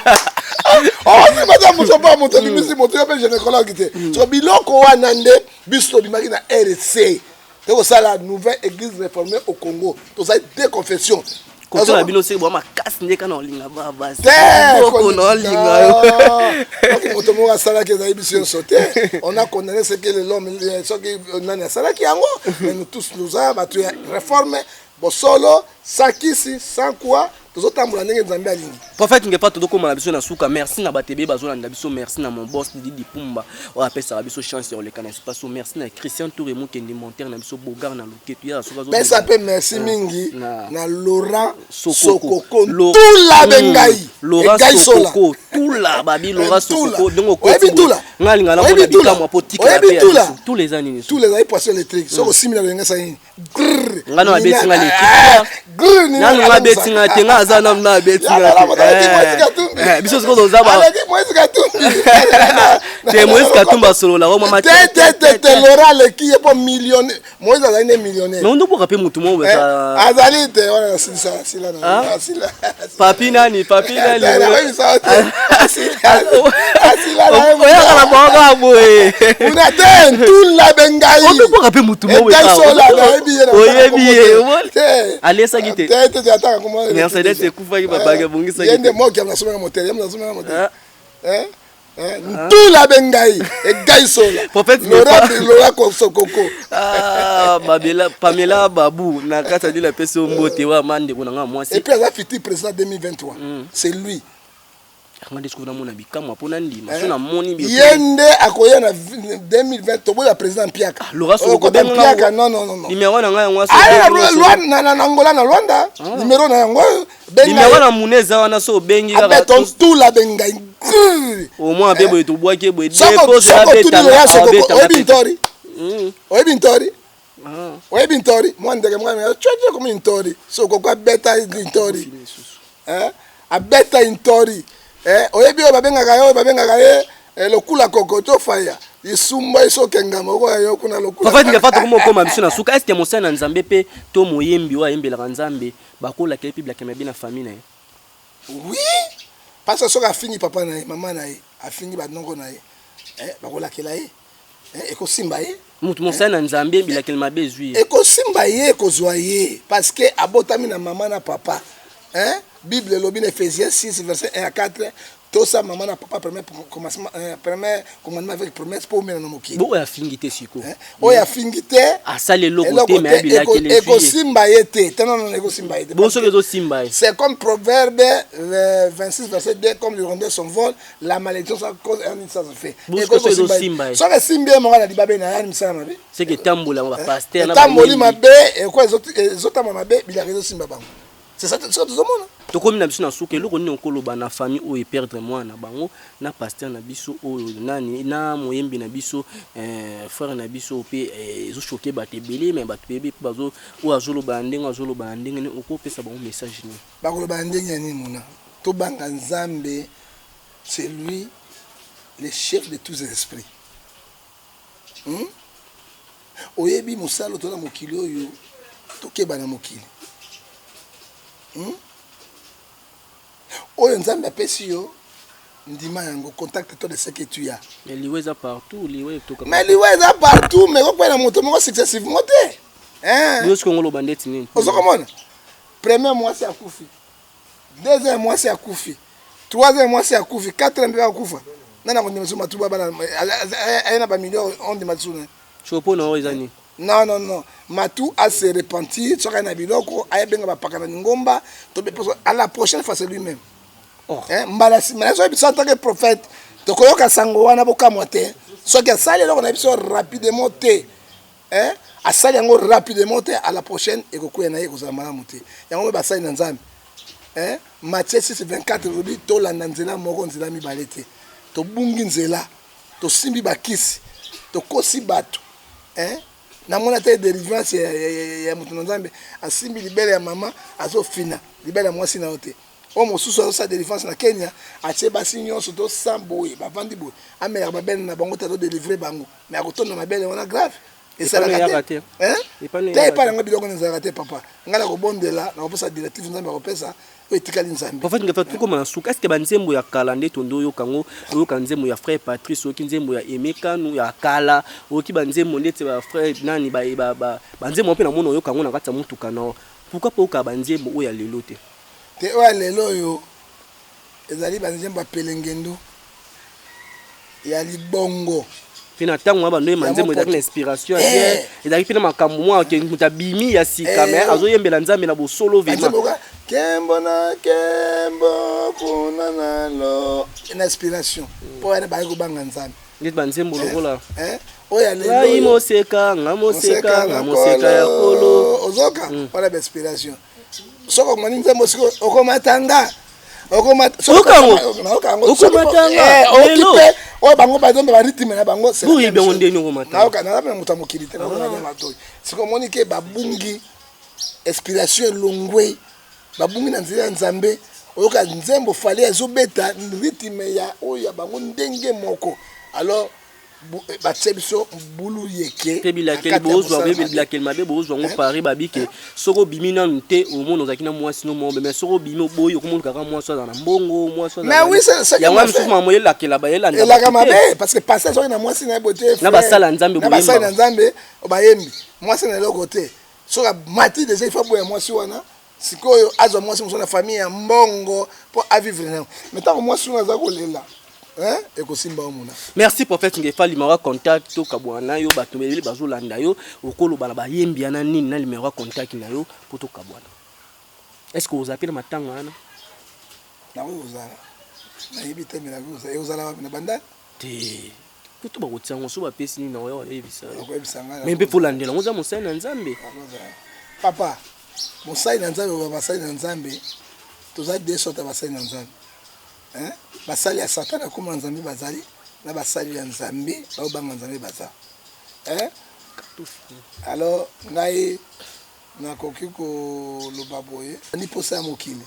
madame Musopa moto bimisi moto ya gynécologue te so biloko wana nde biso bimaki na RC te ko sala nouvelle église réformée au Congo to ça deux confessions Quand on a bien aussi, moi, ma casse n'est qu'un en ligne là-bas. On a condamné ce que l'homme, ce que Salah qui a mais nous tous nous avons battu réforme, solo, sans kisi, sans quoi. Prophète n'est pas tout comme la biso na souka. Merci na batebe bazona na biso, merci na mon boss Didi Pumba. On appelle ça biso chance sur le canal espace. Merci na Christian Touremou qui est monteur na biso Bogar na loketu ya souka. Mais ça peut merci mingi na Laurent Sokoko tout la bengai. Laurent Sokoko tout la babi Laurent Sokoko donc au tout là. Ngalinga na bona bika mo potika tous les années. Tous les années poisson électrique. Soko simila benga ça yin. Ngano abeti ngale. Ngano abeti ngate azana mna beti biso siko zaba Moïse Katumbi te Moïse Katumba solo la mama te l'oral qui est pas millionnaire Moïse a un millionnaire mais on doit pas rappeler mutu mo azali te wana sila na sila papi nani asila oya la bonga boy una te tout la bengai on doit pas rappeler mutu mo oyebi allez ça gite Mercedes c'est kufa ki babaga bongisa yende moki amnasoma moteur yamnasoma moteur tout la bengai et gaisola prophète Laura Sokoko babela Pamela Babou na kata de la personne mbote wa mande ko nga moi et puis la futur président 2023 c'est lui on découvre mon bikamo pona ndima so na moni bi yende akoya na 2020 tobo la président Piaka Laura Sokoko Piaka non numéro na nga yango so na Angola na Rwanda numéro na yango numéro na muneza wana so bengi ka beton tout la bengai au moins bebo to boake bo dépose la beta Bintori moi ndeke moi choche comme Bintori so kokwa beta Bintori a beta Bintori oyebi babengaka ye lokula kokoto faya isumba isokenga moko yo kuna lokula papa ndingafata komo koma biso na suka est-ce que mosana nzambe pe to moyembi wa yembela nzambe bakola ke public na bien na famille na oui parce que soka fini papa na maman na afini ba nongo na bakola kela eko simba mutu mosana nzambe bila kelma bezui eko simba kozwa parce que abotami na maman na papa Bible lobi Ephésiens 6 verset 1 à 4 tout ça maman na papa premier commandement avec promesse pour mener na mokili bo ya fingite siko o ya fingite asale lokote mais bila kele eko simba yete non eko simba yete bon so kezo simba c'est comme Proverbe 26 verset 2 comme l'hirondelle son vol la malédiction ça cause un ça fait eko simba so que simba mo na libabe na yani misala mabe c'est que tambola ba pasteur na tamboli mabe eko ezotama mabe bila kezo simba bango c'est ça tout le monde to komi na biso na suka eloko nini okoloba na famille oyo perdre mwana bango na pasteur na biso oyo nani na moyembi na biso frère na biso pe ezo choquer bato ebele mais bato bebe bazo oyo azoloba ndenge okopesa bango message ni bakoloba ndenge nini mona to banga nzambe c'est lui le chef de tous les esprits oyebi mosalo to na mokili oyo tokeba na mokili oyo nzambe apesi yo ndima yango contacte toi de ce que tu as mais liweza partout liweza partout mais ko na moto moko successivement te yo ce qu'on loba ndeti nini ozokomona premier mois c'est akufi deuxième mois c'est akufi troisième mois c'est akufi quatrième mois akufa nana kondima so matuba bana ayena ba million on de matsuna chopo na oizani non Matou a se repentir sur un abiloko a benga ba pakana ngomba to à la prochaine fois c'est lui-même mbalasi malaso biso en tant que prophète to koyoka sango wana bokamwa te so que ça lelo na biso rapidement te a sali yango rapidement te à la prochaine et kokuya na yeko za malamu te yango ba sali na nzambe Matthieu 6:24 robi to landa nzela moko nzela mibale te to bungi nzela to simbi bakisi to kosi bato na mona te délivrance ya mutu nzambe asimbi libele ya mama azofina libele ya mwasi na ote o mosusu sa délivrance na Kenya atie basi nyonso to samboye bavandi boye amela babele na bango to délivrer bango mais akotona mabele wana grave et ça la te te pas nga biloko nzaka te papa ngala ko bondela na koposa directive nzambe akopesa etikali nzambe en fait nga fatu comme na suka est-ce que banzembo ya kala nde tondo yo kango yo kanzembo ya frère Patrice oki nzembo ya Emeka nu ya kala oki banzembo ndete ba frère nani ba banzembo pe na mono yo kango na kati ya mutuka no pourquoi pas oka banzembo oya lelo te te oya lelo yo ezali banzembo apelengendo ya libongo pina tango abando manzembo ezali na inspiration bien ezali pina makambo mwa ke mutabimi ya sika mais azoyembela nzambe na bosolo vraiment kembo na kembo kuna nalo na inspiration po ene ba ko banga nzambe ndit banzembo lokola oya lelo ngai moseka ya kolo ozoka wala ba inspiration soko ngani nzambo siko okomatanga okomatanga okipe o bango bazombe ba rythme na bango c'est oui bien ondeni okomatanga na na muta mokilite na mato siko monike babungi inspiration longwe babungi na nzela nzambe oyoka nzembo fali azobeta rythme ya oya bango ndenge moko alors batsebiso bulu yeke te bilakeli bozwa be bilakeli mabe bozwa ngo pari babike soko bimina nte omono zakina mwasi no mombe mais soko bimi boyo komono kaka mwasi na mbongo mwasi mais oui c'est ya mwasi mama moye lakela ba yela nda la mabe parce que passer so na mwasi na bote na basala nzambe boyemba na basala na nzambe obayembi mwasi na loko te soka mati déjà il faut boya mwasi wana sikoyo azwa mwasi mosona famille ya mbongo pour à vivre na mais tant mwasi wana zakolela merci prophète Ngefa numéro contact to kabwana yo bato beleli bazolanda yo okolo bala bayembi ana nini na numéro contact na yo pour to kabwana est-ce que vous appelez matanga ana na uzala na yibite mina kuza uzala na banda te kuto ba kutsango so ba pesi ni na yo ebisa mais mpe pour landela ngoza mosai na nzambe papa mosai na nzambe ba basai na nzambe toza desota basai na nzambe basali ya satana kuma nzambe bazali na basali ya nzambe baobanga nzambe baza alors ngai nakoki koloba boye ni posa ya mokili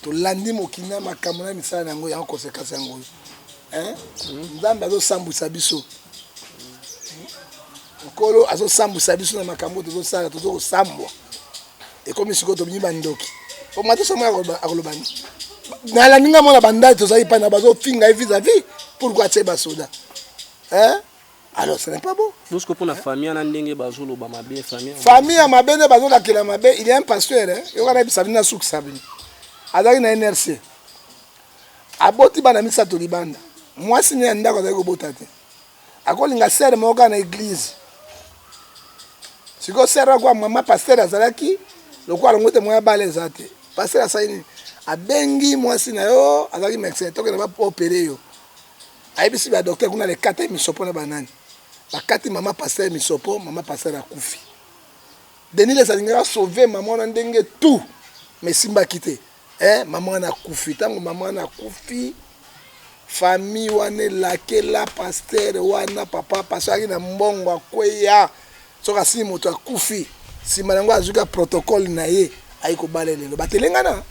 tolandi mokili na makambo na misala na yango yango konsekansi yango nzambe azosambwisa biso nkolo azosambwisa biso na makambo tozosala tozokosambwa ekomi sikoyo tobini bandoki omata somo akolobani na ninga mona bandali tozali pa na bazo finga vis-à-vis pourquoi tse basoda alors ce n'est pas beau parce que pour la famille na ndenge bazolo ba mabe famille ya mabene bazo la kela mabe il est un pasteur yo kana bisabina suku sabini azali na NRC aboti bana misato libanda mwasi ne ndako azali kobota te akolinga sere moka na église siko sere kwa mama pasteur azalaki lokwa ngote moya baleza te pasteur asaini abengi mwasi na yo azali médecin toke na ba opérer yo ayebisi ba docteur kuna le kata misopo na banani bakati mama pasteur misopo mama pasteur akufi Denis alinga sauver maman na ndenge tout mais simba kité maman na kufi tango maman na kufi famille wane lakela pasteur wana papa pasteur na mbongo akweya soka si moto akufi simba nango azuka protocole na ye ayiko balelelo batelengana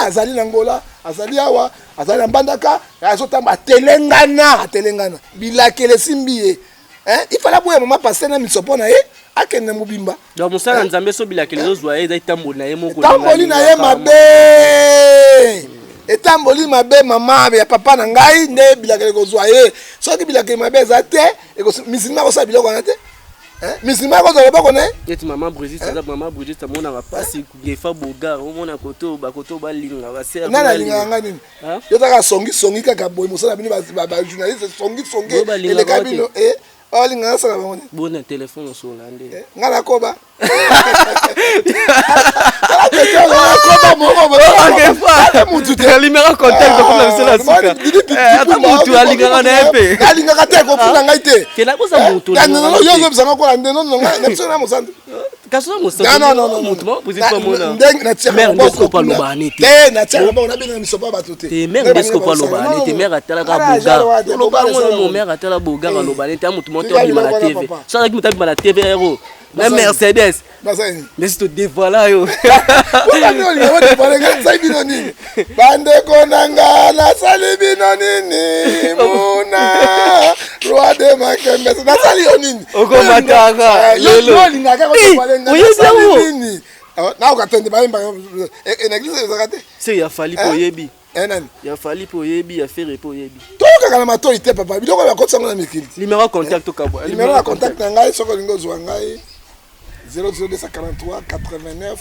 azali na ngola azali awa azali mbandaka azotamba atelengana bilakele simbiye il fallait boya mama passer na misopo na ye akende mobimba donc musala nzambe so bilakele zozwa ye itambo na ye moko tamboli na ye mabe etamboli mabe mama ya papa na ngai nde bilakele kozwa ye soki bilakele mabe za te misilima ko sa biloko na te misilima ko zo ba kone yeti mama Brigitte mona va pasi Ngefa boga omona koto ba linga ba ser na linga ngani yo taka songi kaka boy musala bini ba journaliste songi ele kabino olinga sala bamone bona téléphone so lande ngala koba mutu te limera contact ko na sala sika ata mutu alinga na epe alinga te ko puna ngai te kela ko sa mutu no yo zo bisanga ko lande no na biso na mosande kaso musa non mutu mo position pas mona ndeng na tia mère ndesko pa lobani te na tia ba na bina misopa ba tote te mère ndesko pa lobani te mère atala ka boga lobani mo mère atala boga ka lobani te mutu mo to bi na TV ça ki mutu bi na TV héros na Mercedes mais c'est dévoiler yo bande konanga na sali bino nini mona roi de makembe na sali onini okomataka lelo nini na ukatende baimba en église ezakate c'est ya fali po yebi ya fali po yebi ya faire po yebi toka kana matoi te papa biloko ya kotsa na mikili numéro contact to kabwa numéro ya contact na ngai soko lingo zwa ngai 00243 89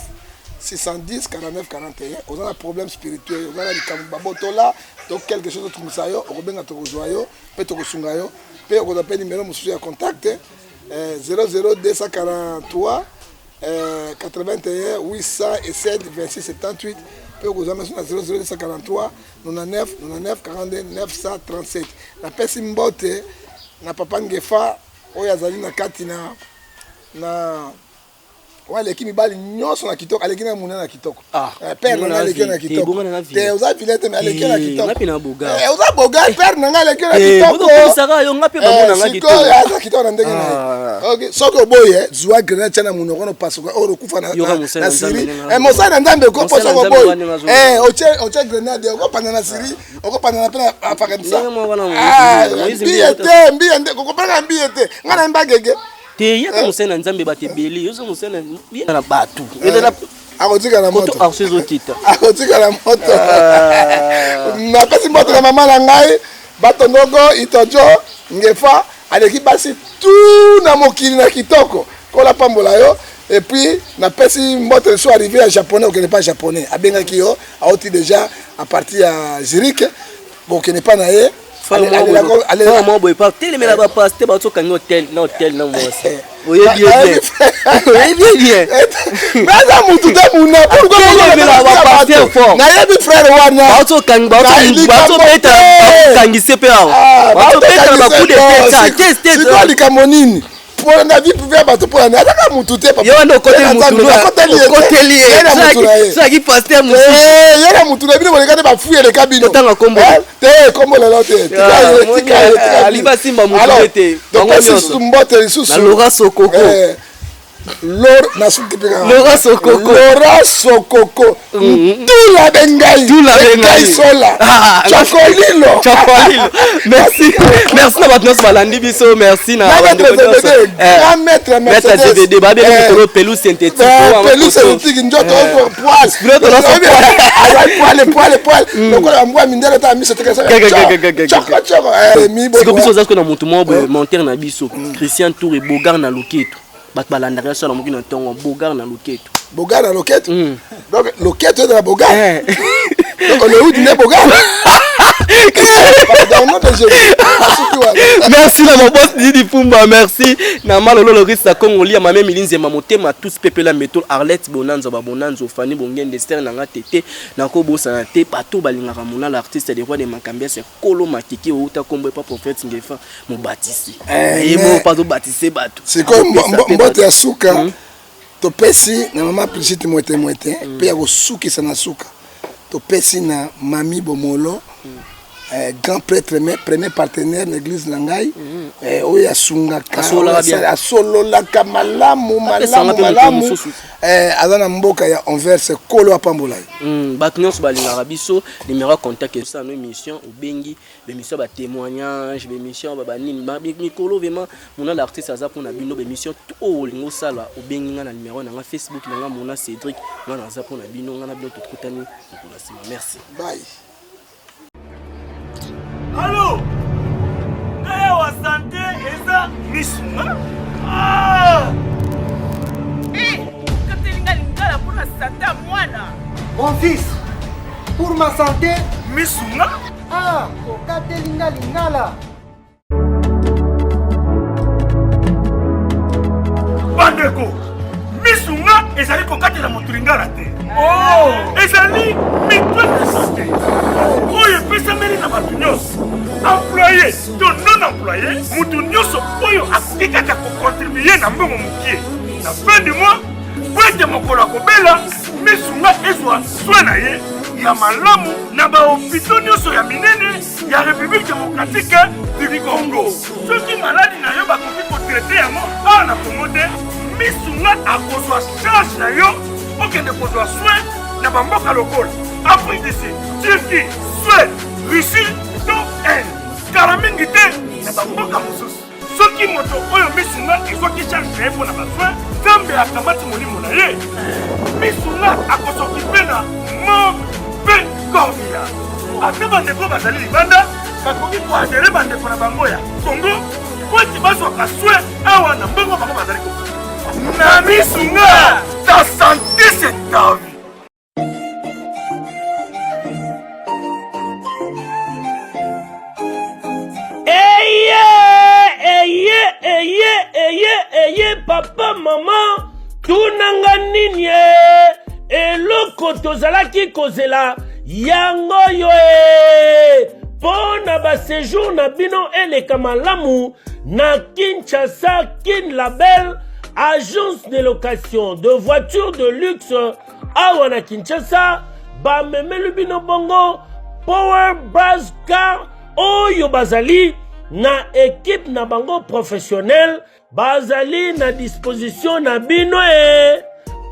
610 49 41. On a un problème spirituel, on a des babotola, donc quelque chose d'autre comme ça, on a besoin de rejoindre, peut-être que sungayo, puis on appelle numéro monsieur à contact 00243 81 807 26 78. Puis on a besoin de 00243 99 99 42 937. La personne mbote na papa ngefa oyo azali na kati na wale kimi bali nyoso na kitoko alekina muna na kitoko père na alekina na kitoko te oza vilete mais alekina na kitoko ngapi na boga oza boga père na alekina na kitoko bodo saka yo ngapi ba mona na kitoko ya kitoko na ndenge na OK soko boye zuwa grenade chana munoko no pasoka oro kufa na siri mosa na ndambe ko poso ko boye oche grenade ko panda na siri ko panda na pena afakanisa mbiete ko panga mbiete ngana mbagege te ya musena nzambe batebeli yo musena na batu elena akotika na moto akozotita akotika na moto na pesi moto na mama na ngai bato ndoko itojo ngefa aleki basi tout na mokili na kitoko kola pambola yo et puis na pesi moto so arrivé à japonais ou qui n'est pas japonais abengaki yo aoti déjà à partir à Zurich bon qui n'est pas naé allez moi boy pas télé mais là-bas passe te bato kan hôtel na moi oye bien mais ça mutu te muna pourquoi na yebi frère wana bato beta kangise pe awa bato beta ba coup de tête test c'est quoi likamonini pour na vie privé bato pour na ataka mutu te papa yo ndo côté mutu lié ça qui pasteur mutu yena mutu na bino bolekane ba fuye le kabino tanga kombo te kombo la lote tika aliba simba mutu te donc c'est mbote lisusu na Laura Sokoko Laura Sokoko tout la bengai sola chocolilo merci na batnos balandi biso merci na maître DVD ba bien ko pelu synthétique njoto poil donc on mwa mindele ta miso tekesa siko biso zasko na mutu mo monter na biso Christian Tour et Bogar na Loketo bat balandaka so la mokino ntongo Bogar na Loketo donc Loketo de la Bogar donc on est où dîner Bogar merci na mon boss Didi Pumba merci na malolo lorisa Kongolia mame milinze mamotema tous pepela métaux Arlette Bonanza babonanzo Fanny Bongende Esther na tete na ko bosa na te pato balingaka mona l'artiste des rois de Makambia c'est Kolo Makiki outa kombo pas prophète ngefa mo baptisé et mo pas baptisé bato c'est comme mbote ya suka to pesi na mama Brigitte mwete pe ya ko suki sana suka to pesi na mami Bomolo grand prêtre premier partenaire de l'église Nangai oyo asungaka asololaka malamu azana mboka ya Anvers Kolo apambola bato nyonso balingaka biso numéro contact ça no émission obengi émission ba témoignage émission ba nini mikolo vraiment mona l'artiste aza pour na bino émission to lingo sala obengi nga na numéro na Facebook na mona Cédric mona aza pour na bino nga na bino tukutani pour la semaine merci bye. Allô? Wa santé eza misuma? Katelinga lingala pour la santé à mwana. Mon fils, pour ma santé. Misuma? Katelinga lingala. Bandeko, misuma ezali kokatela motu lingala te. Ezali mitwe de santé. Oyo epesameli na bato nyonso employé to non employé mutu nyonso oyo akoki kaka kocontribue na mbongo mokie na fin du mois po ete mokolo akobela misunga ezwa soin na ye ya malamu na bahopito nyonso ya minene ya république démocratique du Congo. Soki maladi na yo bakoki kotraite yango awa na Congo te misunga akozwa charge na yo okende kozwa soin na bamboka lokola Afrique du Sud, Turquie, Suède, Russie, to kala mingi te na bamboka mosusu. Soki moto oyo misunga ezwaki charge na ye mpo na basoin Nzambe akamati molimo na ye misunga akosokipe na mabe korbia ate bandeko bazali libanda bakoki koadere bandeko na bango ya Congo po ete bazwaka soin awa na mbongo bango bazali kokoki na misunga ta santé c'est ta vie. Eye papa maman tunanga nini eloko tozalaki kozela yango yo pona ba séjour na bino eleka malamu na Kinshasa Kin Label, agence de location de voitures de luxe awa na Kinshasa. Ba memelu bino bongo Power Buzz Car oyo bazali na équipe na bango professionnel, bazali na disposition na bino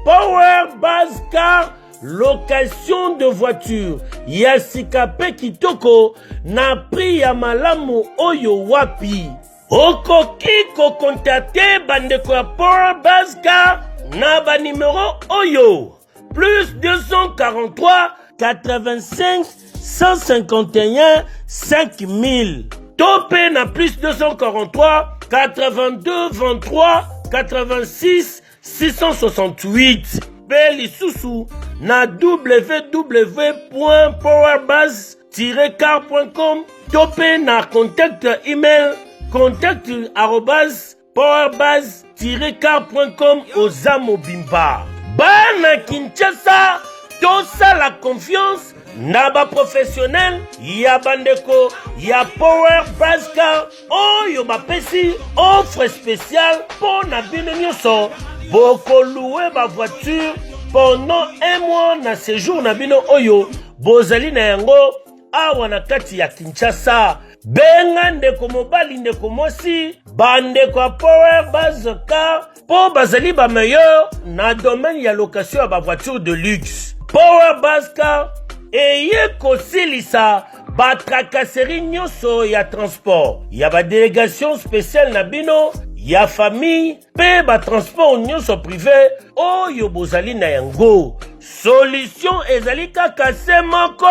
Power Buzz Car, location de voiture ya sikape kitoko na prix ya malamu oyo wapi. Okoki ko contacter bandeko ya Power Buzz Car na ba numéro oyo plus 243 85 151 5000. Topé na plus 243 82 23 86 668. Beli Soussou na www.powerbuzz-car.com. Topé na contact email contact@powerbuzz-car.com Ozamo Bimba. Bana Kinshasa, tosa la confiance na ba professionnel ya bandeko ya Power Buzz Car oyo bapesi offre spéciale pour na bino nyonso boko louer ba voiture pendant un mois na séjour na bino oyo bozali na yango awa na kati ya Kinshasa. Benga ndeko mobali ndeko mosi bandeko ya Power Buzz Car po bazali ba meilleur na domaine ya location ya ba voiture de luxe. Power Buzz Car eye kosilisa ba tracasserie nyonso ya transport ya ba délégation spéciale na bino ya famille pe ba transport nyonso privé oyo bozali na yango. Solution ezali kaka se moko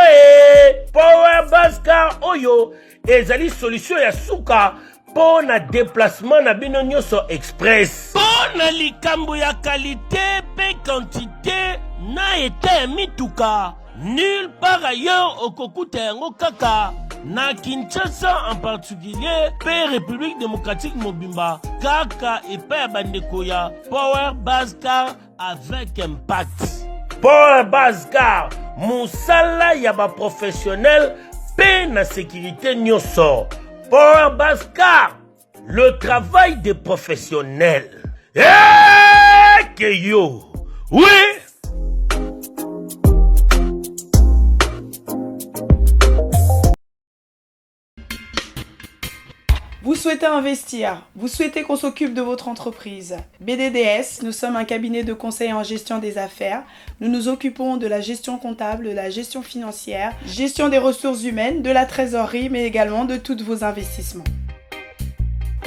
Power Buzz Car oyo ezali solution ya suka po na déplacement na bino nyonso express. Po na likambo ya qualité pe quantité na ete mituka nulle part ailleurs au kokuta yango kaka na Kinshasa en particulier pe République démocratique mobimba kaka epa bandeko ya Power Buzz Car avec impact. Power Buzz Car musala ya ba professionnel pe na sécurité nyonso. Power Buzz Car, le travail des professionnels. Que yo, oui. Vous souhaitez investir, vous souhaitez qu'on s'occupe de votre entreprise. BDDS, nous sommes un cabinet de conseil en gestion des affaires. Nous nous occupons de la gestion comptable, de la gestion financière, gestion des ressources humaines, de la trésorerie, mais également de tous vos investissements.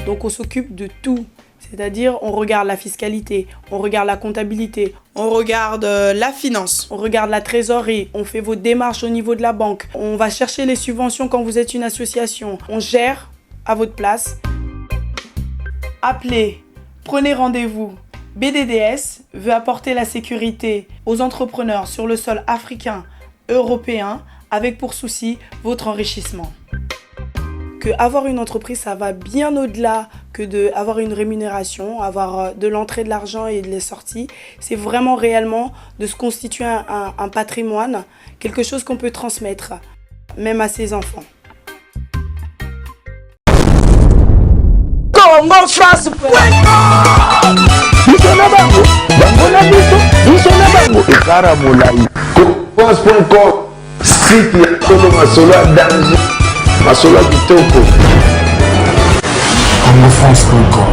Donc on s'occupe de tout. C'est-à-dire, on regarde la fiscalité, on regarde la comptabilité, on regarde la finance, on regarde la trésorerie, on fait vos démarches au niveau de la banque, on va chercher les subventions quand vous êtes une association, on gère à votre place. Appelez, prenez rendez-vous. BDDS veut apporter la sécurité aux entrepreneurs sur le sol africain, européen, avec pour souci votre enrichissement. Que avoir une entreprise, ça va bien au-delà que d'avoir une rémunération, avoir de l'entrée de l'argent et de les sorties. C'est vraiment réellement de se constituer un patrimoine, quelque chose qu'on peut transmettre, même à ses enfants. Congo France site ya tolo masolo ya danger masolo ya kitoko. Congo France.com